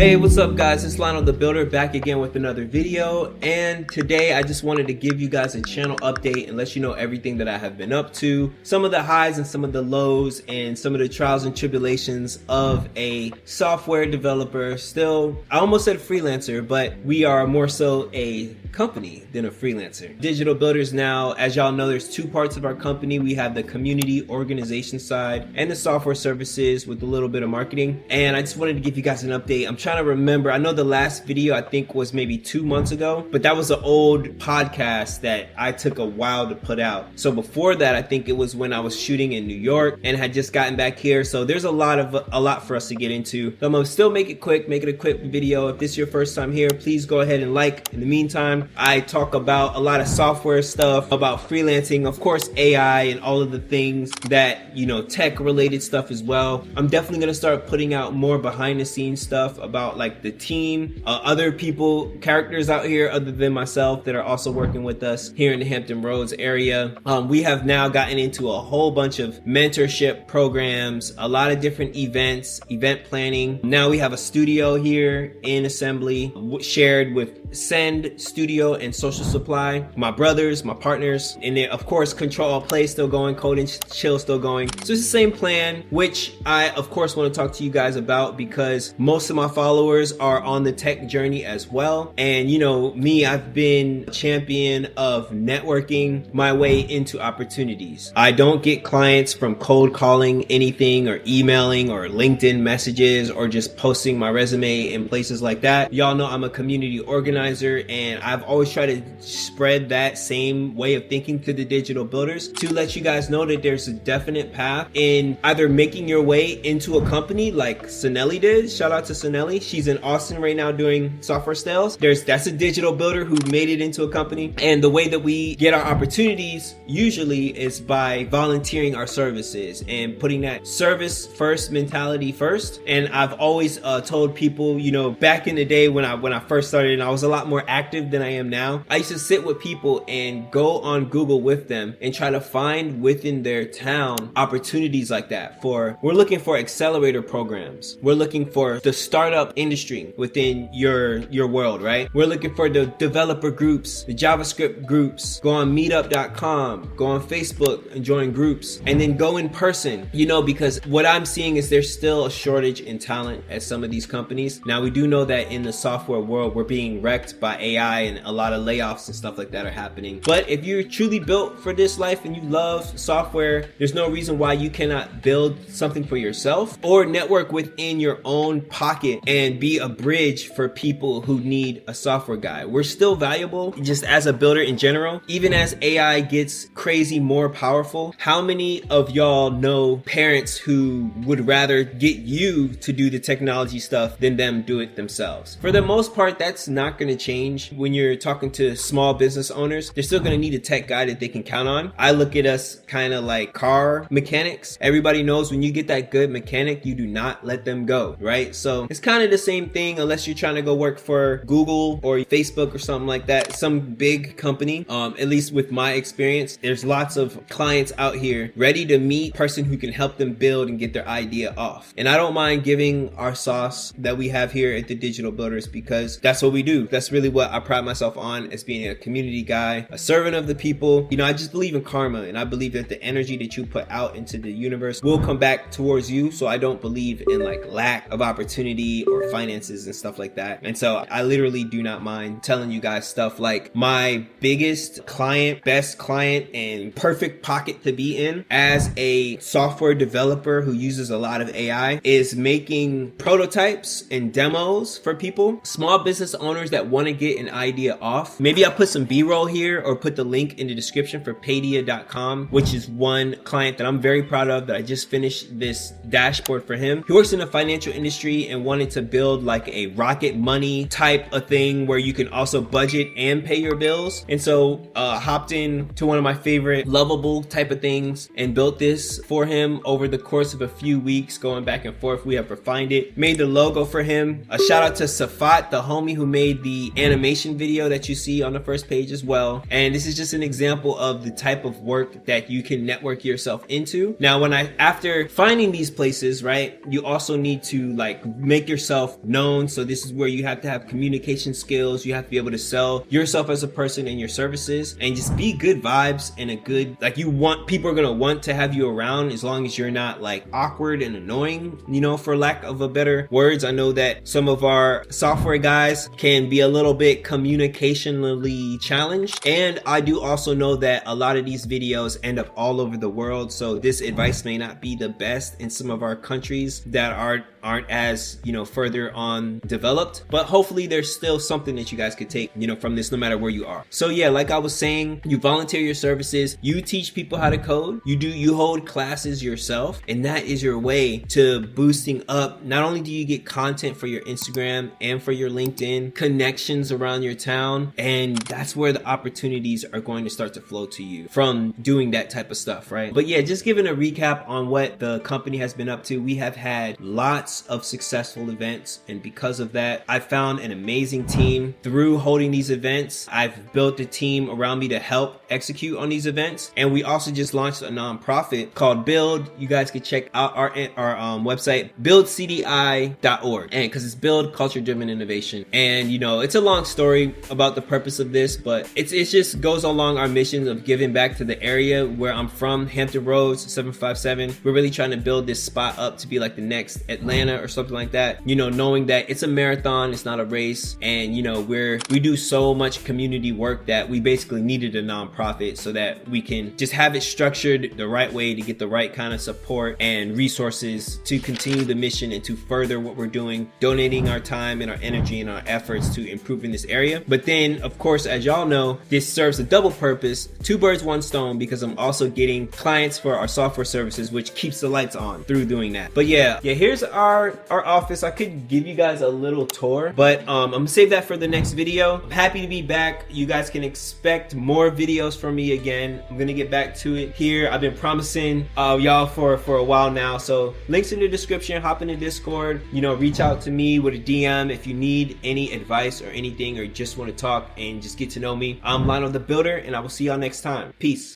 Hey, what's up guys? It's Lionel the Builder back again with another video, and today I just wanted to give you guys a channel update and let you know everything that I have been up to, some of the highs and some of the lows and some of the trials and tribulations of a software developer. Still, I almost said freelancer, but we are more so a company than a freelancer. Digital Builders now, as y'all know, there's two parts of our company. We have the community organization side and the software services with a little bit of marketing. And I just wanted to give you guys an update. I'm trying to remember, I know the last video I think was maybe 2 months ago, but that was an old podcast that I took a while to put out. So before that, I think it was when I was shooting in New York and had just gotten back here. So there's a lot for us to get into. So I'm gonna still make it quick, make it a quick video. If this is your first time here, please go ahead and like. In the meantime, I talk about a lot of software stuff, about freelancing, of course AI and all of the things that, you know, tech related stuff as well. I'm definitely gonna start putting out more behind the scenes stuff about like the team, other people, characters out here other than myself that are also working with us here in the Hampton Roads area. We have now gotten into a whole bunch of mentorship programs, a lot of different events, event planning. Now we have a studio here in Assembly shared with Send Studio and Social Supply, my brothers, my partners, and then of course Control Alt Play still going, Code and Chill still going. So it's the same plan, which I of course want to talk to you guys about because most of my followers are on the tech journey as well. And you know me, I've been a champion of networking my way into opportunities. I don't get clients from cold calling anything or emailing or LinkedIn messages or just posting my resume in places like that. Y'all know I'm a community organizer, and I've always tried to spread that same way of thinking to the digital builders to let you guys know that there's a definite path in either making your way into a company like Sanelli did. Shout out to Sanelli. She's in Austin right now doing software sales. That's a digital builder who made it into a company. And the way that we get our opportunities usually is by volunteering our services and putting that service first mentality first. And I've always told people, you know, back in the day when I first started and I was a lot more active than I am now, I used to sit with people and go on Google with them and try to find within their town opportunities like that. We're looking for accelerator programs. We're looking for the startup industry within your world, right? We're looking for the developer groups, the JavaScript groups. Go on meetup.com, go on Facebook and join groups, and then go in person, you know, because what I'm seeing is there's still a shortage in talent at some of these companies. Now we do know that in the software world, we're being wrecked by AI and a lot of layoffs and stuff like that are happening. But if you're truly built for this life and you love software, there's no reason why you cannot build something for yourself or network within your own pocket and be a bridge for people who need a software guy. We're still valuable just as a builder in general. Even as AI gets crazy more powerful, how many of y'all know parents who would rather get you to do the technology stuff than them do it themselves? For the most part, that's not going to change. When you're talking to small business owners, they're still going to need a tech guy that they can count on. I look at us kind of like car mechanics. Everybody knows when you get that good mechanic, you do not let them go, right? So it's kind of the same thing unless you're trying to go work for Google or Facebook or something like that, some big company. At least with my experience, there's lots of clients out here ready to meet a person who can help them build and get their idea off. And I don't mind giving our sauce that we have here at the Digital Builders because that's what we do. That's really what I pride myself on, as being a community guy, a servant of the people. You know, I just believe in karma, and I believe that the energy that you put out into the universe will come back towards you. So I don't believe in like lack of opportunity or finances and stuff like that. And so I literally do not mind telling you guys stuff like my biggest client, best client, and perfect pocket to be in as a software developer who uses a lot of AI is making prototypes and demos for people, small business owners that want to get an idea off. Maybe I'll put some B-roll here or put the link in the description for Paydia.com, which is one client that I'm very proud of that I just finished this dashboard for him. He works in the financial industry and wanted to build like a Rocket Money type of thing where you can also budget and pay your bills. And so hopped in to one of my favorite Lovable type of things and built this for him over the course of a few weeks, going back and forth. We have refined it, made the logo for him. A shout out to Safat, the homie who made the animation video that you see on the first page as well. And this is just an example of the type of work that you can network yourself into. Now, after finding these places, right, you also need to like make yourself known. So this is where you have to have communication skills. You have to be able to sell yourself as a person and your services, and just be good vibes and a good, like, people are gonna want to have you around as long as you're not like awkward and annoying, you know, for lack of a better words. I know that some of our software guys can be a little bit communicationally challenged, and I do also know that a lot of these videos end up all over the world, so this advice may not be the best in some of our countries that aren't as, you know, further on developed, but hopefully there's still something that you guys could take, you know, from this, no matter where you are. So yeah, like I was saying, you volunteer your services, you teach people how to code, you hold classes yourself, and that is your way to boosting up. Not only do you get content for your Instagram and for your LinkedIn, connections around your town, and that's where the opportunities are going to start to flow to you from doing that type of stuff, right? But yeah, just giving a recap on what the company has been up to. We have had lots of successful events, and because of that, I found an amazing team through holding these events. I've built a team around me to help execute on these events, and we also just launched a nonprofit called Build. You guys can check out our website, buildcdi.org, and because it's Build Culture Driven Innovation. And you know, it's a long story about the purpose of this, but it just goes along our mission of giving back to the area where I'm from, Hampton Roads 757. We're really trying to build this spot up to be like the next Atlanta or something like that, you know, knowing that it's a marathon, it's not a race. And you know, we do so much community work that we basically needed a nonprofit so that we can just have it structured the right way to get the right kind of support and resources to continue the mission and to further what we're doing, donating our time and our energy and our efforts to improving this area. But then, of course, as y'all know, this serves a double purpose, two birds, one stone, because I'm also getting clients for our software services, which keeps the lights on through doing that. But yeah, here's our office. I could give you guys a little tour, but I'm gonna save that for the next video. I'm happy to be back. You guys can expect more videos from me again. I'm gonna get back to it here. I've been promising y'all for a while now, so links in the description. Hop in the Discord, you know, reach out to me with a DM if you need any advice or anything, or just want to talk and just get to know me. I'm Lionel the Builder, and I will see y'all next time. Peace.